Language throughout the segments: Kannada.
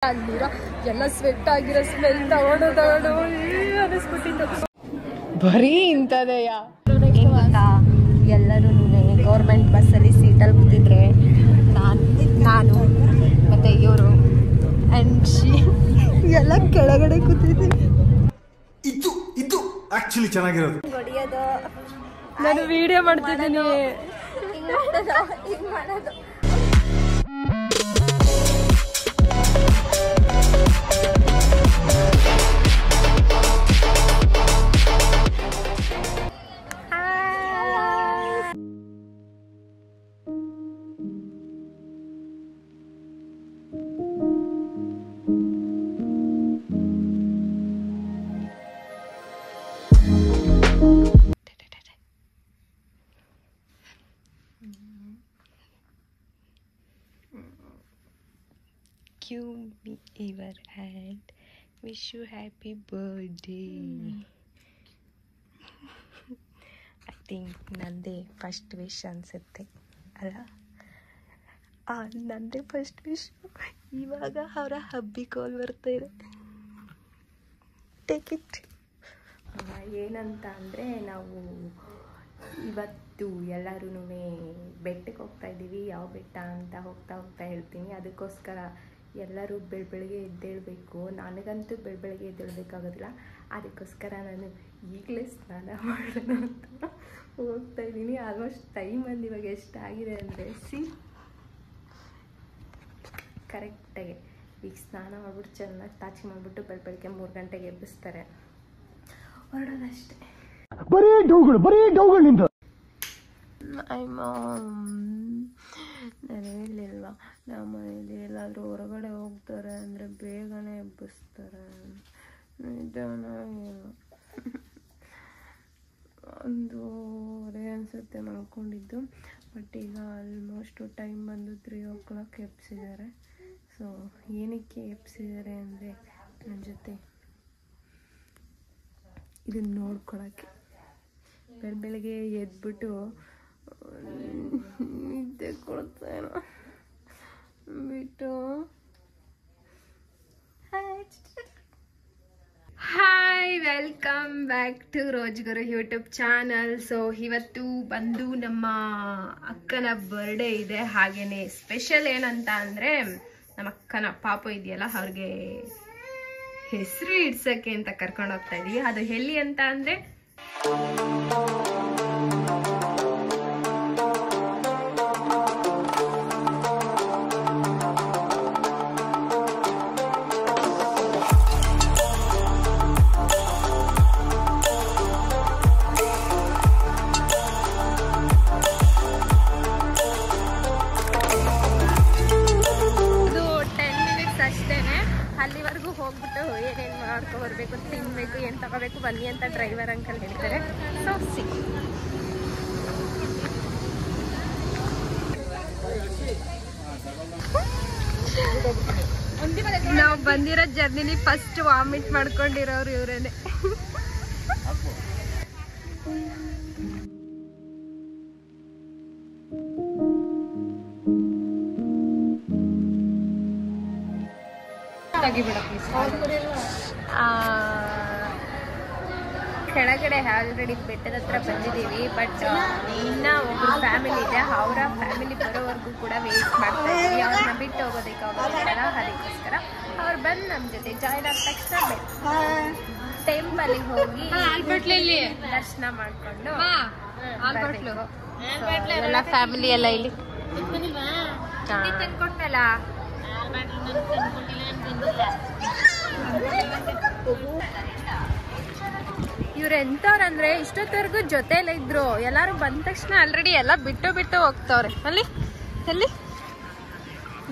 ಅಲ್ಲಿರೋ ಎಲ್ಲ ಸ್ವೆಟ್ ಆಗಿರೋ ಸ್ಮೆಲ್ ತಗೊಂಡು ಅನಿಸ್ಬಿಟ್ಟಿತ್ತು. ಬರೀ ಇಂಥದೆಯಾ ಏನು ಗೊತ್ತಾ, ಎಲ್ಲರೂ ಗೌರ್ಮೆಂಟ್ ಬಸ್ಸಲ್ಲಿ ಸೀಟಲ್ಲಿ ಕೂತಿದ್ರೆ ನಾನು ಮತ್ತು ಇವರು ಆ್ಯಂಡ್ ಎಲ್ಲ ಕೆಳಗಡೆ ಕೂತಿದ್ದೀನಿ. ಇದು ಆಕ್ಚುಲಿ ಚೆನ್ನಾಗಿರೋದು. ಹೊಡಿಯೋದು ನಾನು ವಿಡಿಯೋ ಮಾಡ್ತಿದ್ದೀನಿ. ಹಿಂಗೆ ಮಾಡೋದು Give me your hand, wish you happy birthday. I think ನಂದೇ ಫಸ್ಟ್ ವಿಶ್ ಅನ್ಸುತ್ತೆ ಅಲ್ಲ? ನಂದೇ ಫಸ್ಟ್ ವಿಶ್. ಇವಾಗ ಅವರ ಹಬ್ಬಿ ಕಾಲ್ ಬರ್ತಾ ಇದೆ. Take it. ಏನಂತ ಅಂದರೆ ನಾವು ಇವತ್ತು ಎಲ್ಲರೂ ಬೆಟ್ಟಕ್ಕೆ ಹೋಗ್ತಾ ಇದ್ದೀವಿ. ಯಾವ ಬೆಟ್ಟ ಅಂತ ಹೋಗ್ತಾ ಹೇಳ್ತೀನಿ. ಅದಕ್ಕೋಸ್ಕರ ಎಲ್ಲರೂ ಬೆಳಗ್ಗೆ ಎದ್ದೇಳಬೇಕು. ನನಗಂತೂ ಬೆಳಗ್ಗೆ ಎದ್ದೇಳಬೇಕಾಗೋದಿಲ್ಲ. ಅದಕ್ಕೋಸ್ಕರ ನಾನು ಈಗಲೇ ಸ್ನಾನ ಮಾಡೋಣ ಅಂತ ಹೋಗ್ತಾ ಇದ್ದೀನಿ. ಆಲ್ಮೋಸ್ಟ್ ಟೈಮ್ ಬಂದು ಇವಾಗ ಎಷ್ಟಾಗಿದೆ ಅಂದರೆ ಕರೆಕ್ಟಾಗಿ ಈಗ ಸ್ನಾನ ಮಾಡಿಬಿಟ್ಟು ಚೆನ್ನಾಗಿ ತಾಚಿ ಮಾಡಿಬಿಟ್ಟು ಬೆಳಗ್ಗೆ 3 ಗಂಟೆಗೆ ಎಬ್ಬಿಸ್ತಾರೆ. ಹೊರಡೋದಷ್ಟೇ. ನಾನು ಹೇಳಿಲ್ವಾ, ನಮ್ಮ ಮನೇಲಿ ಎಲ್ಲಾದರೂ ಹೊರಗಡೆ ಹೋಗ್ತಾರೆ ಅಂದರೆ ಬೇಗನೆ ಎಬ್ಬಿಸ್ತಾರೆ. ನಿಜಾನ ಇಲ್ಲ, 1:30 ಅನಿಸುತ್ತೆ ಮಲ್ಕೊಂಡಿದ್ದು. ಬಟ್ ಈಗ ಆಲ್ಮೋಸ್ಟು ಟೈಮ್ ಬಂದು 3 o'clock ಎಬ್ಸಿದ್ದಾರೆ. ಸೊ ಏನಕ್ಕೆ ಎಬ್ಸಿದ್ದಾರೆ ಅಂದರೆ ನನ್ನ ಜೊತೆ ಇದನ್ನು ನೋಡ್ಕೊಳಕ್ಕೆ. ಬೆಳಗ್ಗೆ ಎದ್ಬಿಟ್ಟು ನಿದ್ದೆ ಕೊಡ್ತೇನೋ ಬಿಟ್ಟು. Hi, welcome back to Rojguru YouTube channel. So ಇವತ್ತು ಬಂದು ನಮ್ಮ ಅಕ್ಕನ ಬರ್ಡೇ ಇದೆ. ಹಾಗೇನೆ ಸ್ಪೆಷಲ್ ಏನಂತ ಅಂದರೆ ನಮ್ಮ ಅಕ್ಕನ ಪಾಪು ಇದೆಯಲ್ಲ, ಅವ್ರಿಗೆ ಹೆಸರು ಇಡ್ಸೋಕ್ಕೆ ಅಂತ ಕರ್ಕೊಂಡು ಹೋಗ್ತಾ ಇದೀವಿ. ಅದು ಎಲ್ಲಿ ಅಂತ ಅಂದರೆ ಅಲ್ಲಿವರೆಗೂ ಹೋಗ್ಬಿಟ್ಟು ಏನೇನು ಮಾಡ್ಕೊಬರ್ಬೇಕು, ತಿನ್ಬೇಕು, ಏನು ತಗೋಬೇಕು ಬನ್ನಿ ಅಂತ ಡ್ರೈವರ್ ಅಂಕಲ್ ಹೇಳ್ತಾರೆ. ಸೊ ನಾವು ಬಂದಿರೋ ಜರ್ನಿಲಿ ಫಸ್ಟ್ ವಾಮಿಟ್ ಮಾಡ್ಕೊಂಡಿರೋರು ಇವರೇನೆ. ಕೆಳಗಡೆ ಆಲ್ರೆಡಿ ಬೆಟ್ಟದ ಹತ್ರ ಬಂದಿದ್ದೀವಿ. ಬಟ್ ಇನ್ನ ಒಬ್ಬರು ಫ್ಯಾಮಿಲಿ ಇದೆ, ಅವರ ಫ್ಯಾಮಿಲಿ ಬರೋವರೆಗೂ ಕೂಡ ವೇಟ್ ಮಾಡ್ತಾ ಇದ್ದೀವಿ. ಅವ್ರನ್ನ ಬಿಟ್ಟು ಹೋಗೋದಕ್ಕೆ ಹೋಗೋದಿಲ್ಲ. ಅದಕ್ಕೋಸ್ಕರ ಅವ್ರು ಬಂದು ನಮ್ಮ ಜೊತೆ ಜಾಯ್ನ್ ಆದ ತಕ್ಷಣ ಟೆಂಪಲ್ಗೆ ಹೋಗಿ ದರ್ಶನ ಮಾಡಿಕೊಂಡು ಎಲ್ಲ ಫ್ಯಾಮಿಲಿ ಎಲ್ಲ ಇಲ್ಲಿ ತಂದ್ಕೊಟ್ನಲ್ಲ. ಇವ್ರು ಎಂತವ್ರಂದ್ರೆ ಇಷ್ಟೊತ್ತವರೆಗೂ ಜೊತೆಯಲ್ಲ ಇದ್ರು. ಎಲ್ಲಾರು ಬಂದ ತಕ್ಷಣ ಆಲ್ರೆಡಿ ಎಲ್ಲ ಬಿಟ್ಟು ಹೋಗ್ತವ್ರೆ. ಅಲ್ಲಿ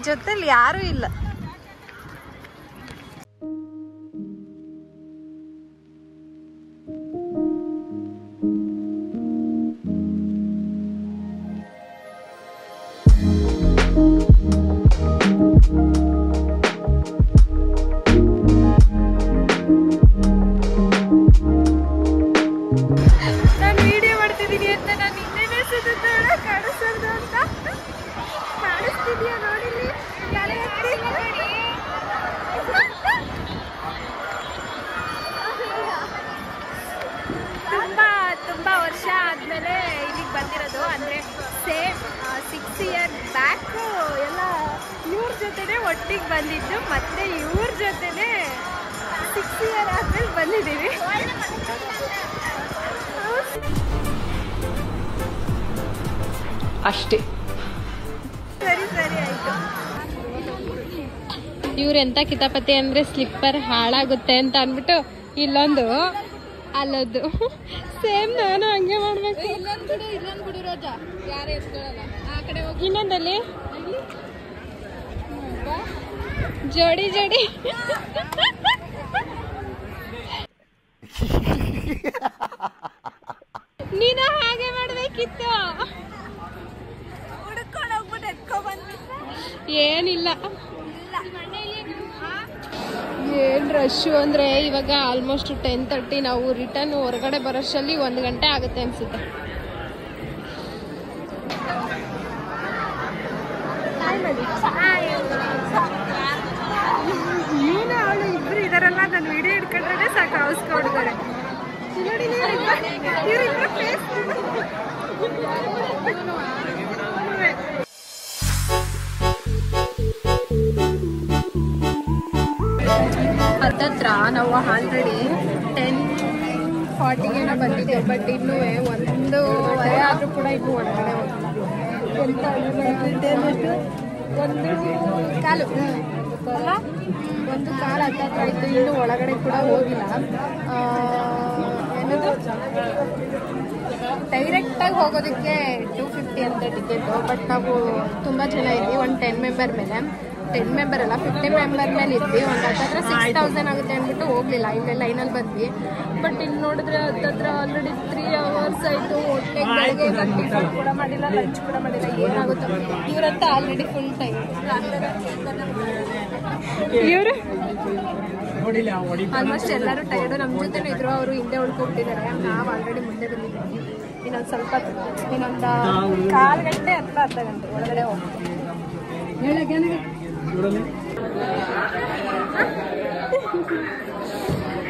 ಜೊತೆಲಿ ಯಾರು ಇಲ್ಲ. ಕಾಣಿಸ್ತಿದ್ಯಾ ನೋಡಿಲಿ, ಒಟ್ಟಿಗೆ ಬಂದಿದ್ದು, ಮತ್ತೆ ಇವ್ರ ಜೊತೆನೆ 6 ಇಯರ್ ಆದ್ಮೇಲೆ ಬಂದಿದ್ದೀವಿ. ಅಷ್ಟೇ. ಸರಿ ಆಯ್ತು. ಇವ್ರೆಂತ ಕಿತಾಪತಿ ಅಂದ್ರೆ ಸ್ಲಿಪ್ಪರ್ ಹಾಳಾಗುತ್ತೆ ಅಂತ ಅನ್ಬಿಟ್ಟು ಇಲ್ಲೊಂದು ಅಲ್ಲೊಂದು ಸೇಮ್ ನಾನು ಹಂಗೆ ಮಾಡ್ಬೇಕು. ಇನ್ನೊಂದಲ್ಲಿ ಜೋಡಿ ನೀನು ಹಾಗೆ ಮಾಡ್ಬೇಕಿತ್ತು. ಹುಡ್ಕೊಂಡು ಹೋಗ್ಬಿಟ್ಟು ಎತ್ಕೊ ಬಂದ್ಬಿಟ್ರೆ ಏನಿಲ್ಲ. ಏನ್ ರಶ್ಶು ಅಂದ್ರೆ ಇವಾಗ ಆಲ್ಮೋಸ್ಟ್ 10:30. ನಾವು ರಿಟರ್ನ್ ಹೊರಗಡೆ ಬರೋಷ್ಟರಲ್ಲಿ 1 ಗಂಟೆ ಆಗುತ್ತೆ ಅನ್ಸುತ್ತೆ. ನೀನು ಅವಳು ಇಬ್ರು ಇದಾರಲ್ಲ, ನಾನು ವಿಡಿಯೋ ಹಿಡ್ಕೊಂಡ್ರೆ ಸಾಕು ಅವಸ್ಕೊಂಡಿದ್ದಾರೆ. ಹತ್ತತ್ರ ನಾವು ಆಲ್ರೆಡಿ 10:40 ಬಂದಿದ್ದೇವೆ. ಬಟ್ ಇನ್ನೂ 1:15 ಆದ್ರೂ ಕೂಡ ಇನ್ನೂ ಒಳಗಡೆ ಹೋಗಿಲ್ಲ. 1:15 ಹತ್ತತ್ರ ಆಯ್ತು, ಇನ್ನೂ ಒಳಗಡೆ ಕೂಡ ಹೋಗಿಲ್ಲ. ಏನದು ಡೈರೆಕ್ಟಾಗಿ ಹೋಗೋದಕ್ಕೆ 250 ಅಂತ ಟಿಕೆಟು. ಬಟ್ ನಾವು ತುಂಬ ಜನ ಇದ್ವಿ, ಒಂದು 10 ಮೆಂಬರ್ ಮೇಲೆ, 10 ಮೆಂಬರ್ ಅಲ್ಲ 50 ಮೆಂಬರ್ ಮೇಲೆ ಇದ್ವಿ. ಒಂದು ಹತ್ತತ್ರ 6000 ಆಗುತ್ತೆ ಅಂದ್ಬಿಟ್ಟು ಹೋಗ್ಲಿಲ್ಲ, ಇಲ್ಲೇ ಲೈನಲ್ಲಿ ಬಂದ್ವಿ. ಬಟ್ ಇಲ್ಲಿ ನೋಡಿದ್ರೆ ಹತ್ತತ್ರ ಆಲ್ರೆಡಿ 3 hours ಆಯಿತು. ಹೊಟ್ಟೆಗೆ ಬೆಳಗ್ಗೆ ಟಿಫನ್ ಕೂಡ ಮಾಡಿಲ್ಲ, ಲಂಚ್ ಕೂಡ ಮಾಡಿಲ್ಲ. ಏನಾಗುತ್ತೋ ಇವರಂತ ಆಲ್ರೆಡಿ ಫುಲ್ ಟೈಮ್. ಇವರು ಆಲ್ಮೋಸ್ಟ್ ಎಲ್ಲರೂ ಟೈರ್ಡು. ನಮ್ಮ ಜೊತೆ ಇದ್ರು, ಅವರು ಹಿಂದೆ ಉಳ್ಕೊಬಿಟ್ಟಿದ್ದಾರೆ. ನಾವು ಆಲ್ರೆಡಿ ಮುಂದೆ ಬಂದಿದ್ದೀವಿ. ಇನ್ನೊಂದು ಸ್ವಲ್ಪ, ಇನ್ನೊಂದು 1/4 ಗಂಟೆ ಅಥವಾ ಅರ್ಧ ಗಂಟೆ ಒಳಗಡೆ ಹೋಗ್ತೀವಿ.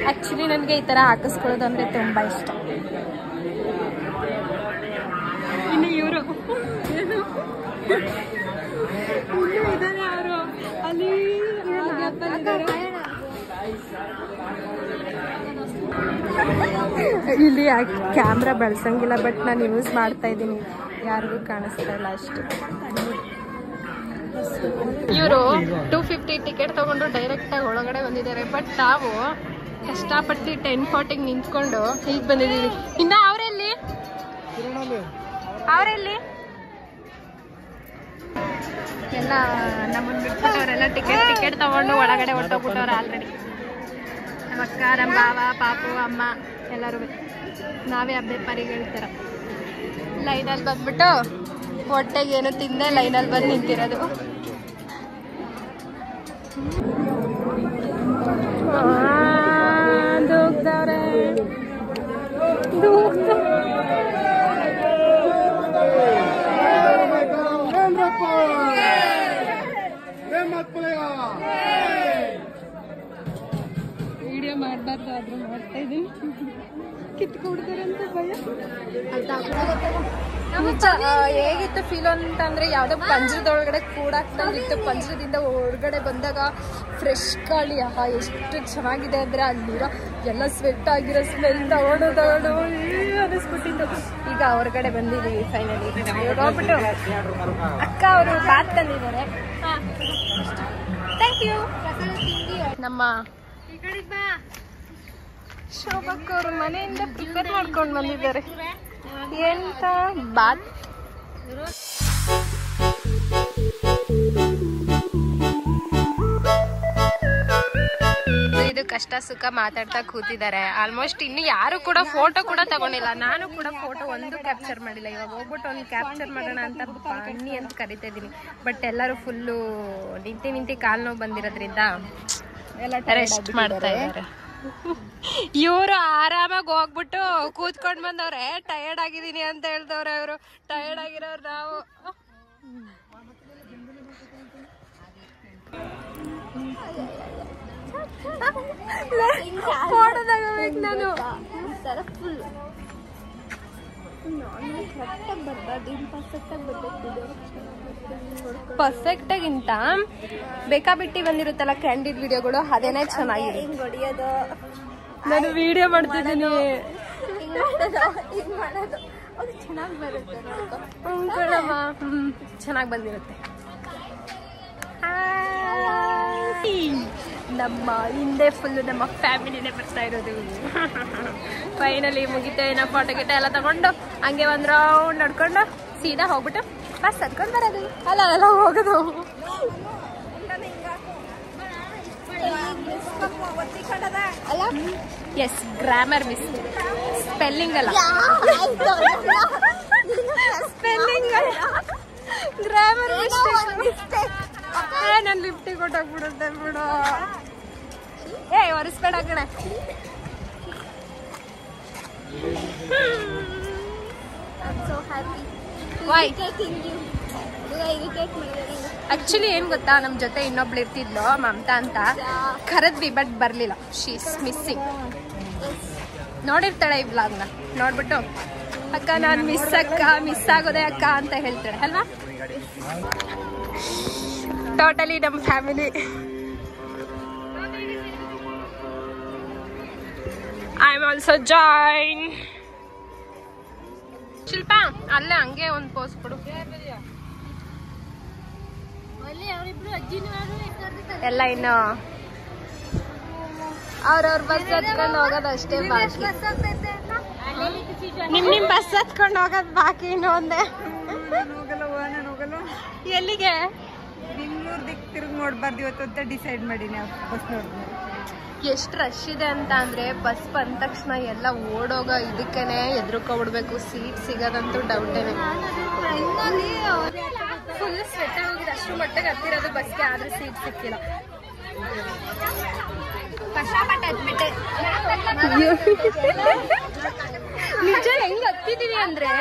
ಆ್ಯಕ್ಚುಲಿ ನನಗೆ ಈ ಥರ ಹಾಕಿಸ್ಕೊಳ್ಳೋದು ಅಂದರೆ ತುಂಬ ಇಷ್ಟ. ಇನ್ನು ಇವರು ಇದ್ದಾರೆ, ಅವರು ಅಲ್ಲಿ ಇಲ್ಲಿ ಕ್ಯಾಮ್ರಾ ಬಳಸಂಗಿಲ್ಲ, ಬಟ್ ನಾನು ಯೂಸ್ ಮಾಡ್ತಾ ಇದ್ದೀನಿ. ಯಾರಿಗೂ ಕಾಣಿಸ್ತಾ ಇಲ್ಲ ಅಷ್ಟು. ಇವರು 250 ಟಿಕೆಟ್ ತಗೊಂಡು ಡೈರೆಕ್ಟಾಗಿ ಒಳಗಡೆ ಬಂದಿದ್ದಾರೆ. ಬಟ್ ನಾವು ಕಷ್ಟಪಟ್ಟು 10:40 ನಿಂತ್ಕೊಂಡು ಈಗ ಬಂದಿದ್ದೀವಿ. ಇನ್ನ ಅವರೆಲ್ಲಿ ಎಲ್ಲ ನಮ್ಮನ್ನು ಬಿಟ್ಬಿಟ್ಟು ಅವರೆಲ್ಲ ಟಿಕೆಟ್ ತಗೊಂಡು ಒಳಗಡೆ ಹೊಟ್ಟೋಗ್ಬಿಟ್ಟವ್ರು ಆಲ್ರೆಡಿ. ನಮ್ಮ ಅಕ್ಕ, ನಮ್ಮ ಬಾವ, ಪಾಪು, ಅಮ್ಮ ಎಲ್ಲರೂ. ನಾವೇ ಹಬ್ಬೆ ಪರಿಗಳ್ತಾರ ಲೈನಲ್ಲಿ ಬಂದ್ಬಿಟ್ಟು ಹೊಟ್ಟೆಗೆ ಏನು ತಿಂದೆ ಲೈನಲ್ಲಿ ಬಂದು ನಿಂತಿರೋದು. ದೂಗ್ದವ್ರೆ ವಿಡಿಯೋ ಮಾಡಬಾರ್ದು, ಆದ್ರೂ ಮಾಡ್ತಾ ಇದ್ದೀನಿ. ಕಿತ್ಕೊಡ್ತಾರೆ ಅಂತ ಭಯ. ಹೇಗಿತ್ತು ಫೀಲ್ ಅಂತಂದ್ರೆ ಯಾವುದೋ ಪಂಜರದೊಳಗಡೆ ಕೂಡಾಕ್ತಂಗಿತ್ತು. ಪಂಜರದಿಂದ ಹೊರಗಡೆ ಬಂದಾಗ ಫ್ರೆಶ್ ಗಾಳಿ, ಎಷ್ಟು ಚೆನ್ನಾಗಿದೆ ಅಂದರೆ ಅಲ್ಲಿರೋ ಎಲ್ಲ ಸ್ವೆಟ್ ಆಗಿರೋ ಸ್ಮೆಲ್ ತಗೊಂಡು ಅನ್ನಿಸ್ಬಿಟ್ಟಿದ್ದು. ಈಗ ಹೊರಗಡೆ ಬಂದಿದ್ದೀವಿ ಫೈನಲಿ. ಇವಾಗ ಹೋಗ್ಬಿಟ್ಟು ಅಕ್ಕ ಅವರು ಬಾತ್ ತಂದಿದ್ದಾರೆ. Thank you. ನಮ್ಮ ಶೋಭಕ್ಕ ಅವರು ಮನೆಯಿಂದ ಪ್ರಿಪೇರ್ ಮಾಡ್ಕೊಂಡು ಬಂದಿದ್ದಾರೆ. ಎಂತ ಬಾತ್. ಇದು ಕಷ್ಟ ಸುಖ ಮಾತಾಡ್ತಾ ಕೂತಿದ್ದಾರೆ. ಆಲ್ಮೋಸ್ಟ್ ಇನ್ನು ಯಾರು ಕೂಡ ಫೋಟೋ ಕೂಡ ತಗೊಂಡಿಲ್ಲ. ನಾನು ಕೂಡ ಫೋಟೋ ಒಂದು ಕ್ಯಾಪ್ಚರ್ ಮಾಡಿಲ್ಲ. ಇವಾಗ ಹೋಗ್ಬಿಟ್ಟು ಒಂದು ಕ್ಯಾಪ್ಚರ್ ಮಾಡೋಣ ಅಂತ ಬನ್ನಿ ಅಂತ ಕರಿತಾ ಇದ್ದೀನಿ. ಬಟ್ ಎಲ್ಲರೂ ಫುಲ್ಲು ನಿಂತಿ ಕಾಲು ನೋವು ಬಂದಿರೋದ್ರಿಂದ ಎಲ್ಲ ರೆಸ್ಟ್ ಮಾಡ್ತಾ ಇದ್ದಾರೆ. ಇವರು ಆರಾಮಾಗಿ ಹೋಗ್ಬಿಟ್ಟು ಕೂತ್ಕೊಂಡ್ ಬಂದವ್ರೆ. ಟಯರ್ಡ್ ಆಗಿದ್ದೀನಿ ಅಂತ ಹೇಳ್ದವ್ರೆ ಅವರು. ಟಯರ್ಡ್ ಆಗಿರೋರು ನಾವು. ಫೋಟೋ ತಗೋಬೇಕು ನಾನು. ಪರ್ಫೆಕ್ಟಾಗಿಂತ ಬೇಕಾಬಿಟ್ಟಿ ಬಂದಿರುತ್ತಲ್ಲ ಕ್ಯಾಂಡಿಡ್ ವಿಡಿಯೋಗಳು ಅದೇನೇ ಚೆನ್ನಾಗಿದೆ. ನಾನು ವಿಡಿಯೋ ಮಾಡ್ತಿದ್ದೀನಿ. ಚೆನ್ನಾಗಿ ಬಂದಿರುತ್ತೆ. ನಮ್ಮ ಹಿಂದೆ ಫುಲ್ಲು ನಮ್ಮ ಫ್ಯಾಮಿಲಿನೇ ಬರ್ತಾ ಇರೋದು. ಫೈನಲಿ ಮುಗಿತೆ ಏನೋ ಫೋಟೋ ಗಿಟ ಎಲ್ಲ ತಗೊಂಡು ಹಂಗೆ ಒಂದು ರೌಂಡ್ ನಡ್ಕೊಂಡು ಸೀದಾ ಹೋಗ್ಬಿಟ್ಟು ಬಸ್ ಹತ್ಕೊಂಡು ಬರೋದು. ಅಲ್ಲ ಹೋಗೋದು. ಅಲ್ಲ ಎಸ್, ಗ್ರಾಮರ್ ಮಿಸ್, ಸ್ಪೆಲ್ಲಿಂಗ್ ಅಲ್ಲ, ಸ್ಪೆಲ್ಲಿಂಗ್ ಅಲ್ಲ, ಗ್ರಾಮರ್ ಮಿಸ್ಟೇಕ್. ನಾನು ಲಿಫ್ಟಿಗೆ ಕೊಟ್ಟೋಗ್ಬಿಡುತ್ತೆ ಬಿಡು. ಒರೆಸ್ಬೇಡ ಕಣೆ. ಆಕ್ಚುಲಿ ಏನ್ ಗೊತ್ತಾ, ನಮ್ ಜೊತೆ ಇನ್ನೊಬ್ಳು ಇರ್ತಿದ್ಲು ಮಮತಾ ಅಂತ, ಕರೆದ್ವಿ ಬಟ್ ಬರ್ಲಿಲ್ಲ. She is missing. ನೋಡಿರ್ತಾಳೆ ಈ ವ್ಲಾಗ್ನ, ನೋಡ್ಬಿಟ್ಟು ಅಕ್ಕ ನಾನು ಮಿಸ್ ಆಗೋದೆ ಅಕ್ಕ ಅಂತ ಹೇಳ್ತಾಳೆ ಅಲ್ವಾ. ಟೋಟಲಿ ನಮ್ಮ family. I am also join. Shilpa ಅಲ್ಲೇ ಹಂಗೆ ಒಂದು ಪೋಸ್ ಕೊಡು. ಎಲ್ಲ ಇನ್ನು ಅವ್ರವ್ರ ಬಸ್ ಹತ್ಕೊಂಡು ಹೋಗೋದು ಅಷ್ಟೇ ಬಾಕಿ. ನಿಮ್ ಬಸ್ ಹತ್ಕೊಂಡು ಹೋಗೋದು ಬಾಕಿ. ಇನ್ನು ಒಂದೇ. ಎಲ್ಲಿಗೆ? ಬೆಂಗಳೂರು ದಿಕ್ ತಿರುಗಿ ನೋಡ್ಬಾರ್ದು ಇವತ್ತು ಅಂತ ಡಿಸೈಡ್ ಮಾಡೀನಿ. ಬಸ್ ನೋಡಿದ್ವಿ ಎಷ್ಟು ರಶ್ ಇದೆ ಅಂತ ಅಂದ್ರೆ ಬಸ್ ಬಂದ ತಕ್ಷಣ ಎಲ್ಲ ಓಡೋಗ ಇದಕ್ಕೇನೆ ಎದ್ರುಕೊಬಿಡ್ಬೇಕು. ಸೀಟ್ ಸಿಗೋದಂತೂ ಡೌಟೇನೆ. ಫುಲ್ ಸ್ವೆಟ್ ಆಗಿದೆ, ಅಷ್ಟು ಮಟ್ಟಿಗೆ ಹತ್ತಿರೋದು ಬಸ್ಗೆ, ಆದ್ರೆ ಸೀಟ್ ಸಿಕ್ಕಿಲ್ಲ. ನಿಜ ಹೆಂಗ್ ಹತ್ತಿದೀವಿ ಅಂದ್ರೆ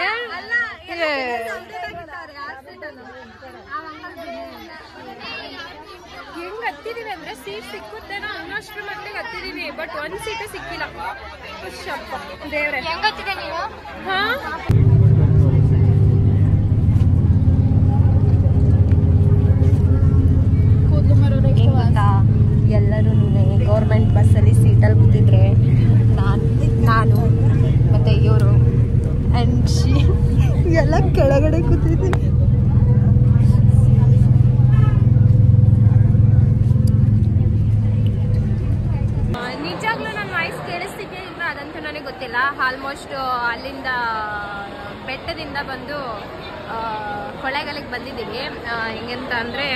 ಹೆಂಗ್ ಹತ್ತಿದೀವಿ ಅಂದ್ರೆ ಸೀಟ್ ಸಿಕ್ಕುತ್ತೇನೋ ಅನ್ನೋಷ್ಟ್ರ ಮಟ್ಟಿಗೆ ಹತ್ತಿದೀವಿ. ಬಟ್ ಒಂದ್ ಸೀಟ್ ಸಿಕ್ಕಿಲ್ಲ. ದೇವ್ರೆ, ಹೆಂಗ್ ಹತ್ತಿದೆ ನೀವು? ಹಾ, ಎಲ್ಲರೂ ಗೌರ್ಮೆಂಟ್ ಬಸ್ಸಲ್ಲಿ ಸೀಟಲ್ಲಿ ಕೂತಿದ್ರೆ ನಾನು ಮತ್ತೆ ಇವರು ಅಂಡ್ ಎಲ್ಲ ಕೆಳಗಡೆ ಕೂತಿದ್ದೀನಿ. ನಿಜಾಗ್ಲೂ ನನ್ನ ವಾಯ್ಸ್ ಕೇಳಿಸ್ತಿದ್ದೆ ಇಲ್ಲ ಅದಂತೂ ನನಗೆ ಗೊತ್ತಿಲ್ಲ. ಆಲ್ಮೋಸ್ಟ್ ಅಲ್ಲಿಂದ ಬೆಟ್ಟದಿಂದ ಬಂದು ಕೊಳ್ಳೇಗಾಲಿಗೆ ಬಂದಿದ್ದೀವಿ. ಹೆಂಗಂತ ಅಂದರೆ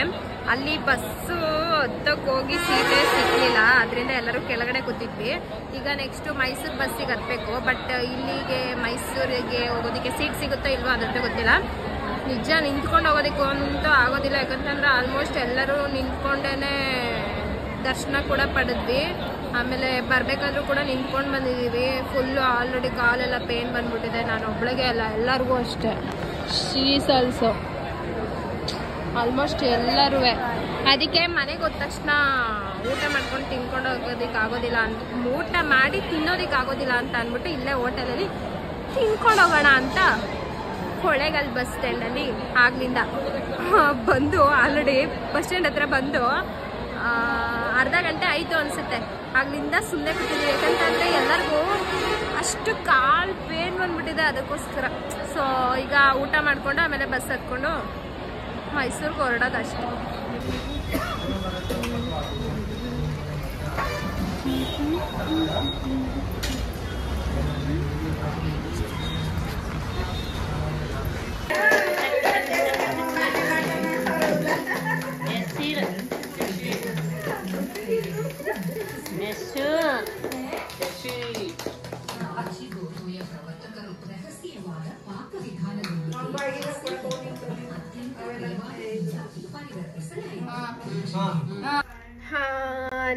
ಅಲ್ಲಿ ಬಸ್ಸು ಹತ್ತಕ್ಕೆ ಹೋಗಿ ಸೀಟೇ ಸಿಗಲಿಲ್ಲ, ಅದರಿಂದ ಎಲ್ಲರೂ ಕೆಳಗಡೆ ಕೂತಿದ್ವಿ. ಈಗ ನೆಕ್ಸ್ಟು ಮೈಸೂರು ಬಸ್ಸಿಗೆ ಹತ್ತಬೇಕು. ಬಟ್ ಇಲ್ಲಿಗೆ ಮೈಸೂರಿಗೆ ಹೋಗೋದಕ್ಕೆ ಸೀಟ್ ಸಿಗುತ್ತೋ ಇಲ್ವೋ ಅದಂತೂ ಗೊತ್ತಿಲ್ಲ. ನಿಜ ನಿಂತ್ಕೊಂಡು ಹೋಗೋದಕ್ಕೂ ಅಂತೂ ಆಗೋದಿಲ್ಲ. ಯಾಕಂತಂದ್ರೆ ಆಲ್ಮೋಸ್ಟ್ ಎಲ್ಲರೂ ನಿಂತ್ಕೊಂಡೇ ದರ್ಶನ ಕೂಡ ಪಡೆದ್ವಿ. ಆಮೇಲೆ ಬರಬೇಕಾದ್ರೂ ಕೂಡ ನಿಂತ್ಕೊಂಡು ಬಂದಿದ್ದೀವಿ. ಫುಲ್ಲು ಆಲ್ರೆಡಿ ಕಾಲೆಲ್ಲ ಪೇನ್ ಬಂದ್ಬಿಟ್ಟಿದೆ. ನಾನು ಒಬ್ಳಿಗೆ ಅಲ್ಲ, ಎಲ್ಲರಿಗೂ ಅಷ್ಟೇ. ಶೀಸ್ ಆಲ್ಸೋ ಆಲ್ಮೋಸ್ಟ್ ಎಲ್ಲರೂ. ಅದಕ್ಕೆ ಮನೆಗೆ ಹೋದ ತಕ್ಷಣ ಊಟ ಮಾಡ್ಕೊಂಡು ತಿನ್ಕೊಂಡು ಹೋಗೋದಕ್ಕೆ ಆಗೋದಿಲ್ಲ ಅಂತ, ಊಟ ಮಾಡಿ ತಿನ್ನೋದಕ್ಕೆ ಆಗೋದಿಲ್ಲ ಅಂತ ಅಂದ್ಬಿಟ್ಟು ಇಲ್ಲೇ ಹೋಟೆಲಲ್ಲಿ ತಿನ್ಕೊಂಡು ಹೋಗೋಣ ಅಂತ ಕೊಳ್ಳೇಗಾಲ ಬಸ್ ಸ್ಟ್ಯಾಂಡಲ್ಲಿ ಆಗ್ಲಿಂದ ಬಂದು ಆಲ್ರೆಡಿ ಬಸ್ ಸ್ಟ್ಯಾಂಡ್ ಹತ್ರ ಬಂದು ಅರ್ಧ ಗಂಟೆ ಆಯಿತು ಅನಿಸುತ್ತೆ. ಆಗ್ಲಿಂದ ಸುಮ್ಮನೆ ಕೂತಿದ್ದೀವಿ. ಯಾಕಂತಂದರೆ ಎಲ್ಲರಿಗೂ ಅಷ್ಟು ಕಾಲು ಪೇನ್ ಬಂದ್ಬಿಟ್ಟಿದೆ, ಅದಕ್ಕೋಸ್ಕರ. ಸೊ ಈಗ ಊಟ ಮಾಡಿಕೊಂಡು ಆಮೇಲೆ ಬಸ್ ಹತ್ಕೊಂಡು ಮೈಸೂರಿಗೆ ಹೊರಡೋದು ಅಷ್ಟೇ.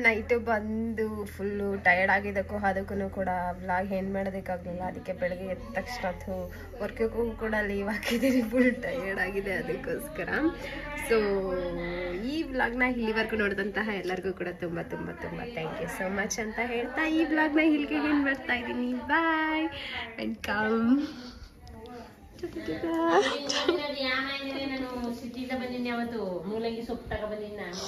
ನೈಟು ಬಂದು ಫುಲ್ಲು ಟಯರ್ಡ್ ಆಗಿದ್ದಕ್ಕೂ ಅದಕ್ಕೂ ಕೂಡ ವ್ಲಾಗ್ ಏನು ಮಾಡೋದಕ್ಕಾಗಲಿಲ್ಲ. ಅದಕ್ಕೆ ಬೆಳಗ್ಗೆ ಎದ್ದ ತಕ್ಷಣ ವರ್ಕಿಗೂ ಕೂಡ ಲೀವ್ ಹಾಕಿದ್ದೀನಿ. ಫುಲ್ ಟಯರ್ಡ್ ಆಗಿದೆ, ಅದಕ್ಕೋಸ್ಕರ. ಸೊ ಈ ವ್ಲಾಗ್ನ ಇಲ್ಲಿವರೆಗೂ ನೋಡಿದಂತಹ ಎಲ್ಲರಿಗೂ ಕೂಡ ತುಂಬ ತುಂಬ ತುಂಬ ಥ್ಯಾಂಕ್ ಯು ಸೋ ಮಚ್ ಅಂತ ಹೇಳ್ತಾ ಈ ವ್ಲಾಗ್ನ ಇಲ್ಲಿಗೆ ಏನು ಮಾಡ್ತಾ ಇದ್ದೀನಿ. Boy and come. ನಾನು ಸಿಟಿಯಿಂದ ಬಂದಿನಿ ಅವತ್ತು ಮೂಲಂಗಿ ಸೊಪ್ಪು ತಗೊಬಂದಿನಿ ನಾನು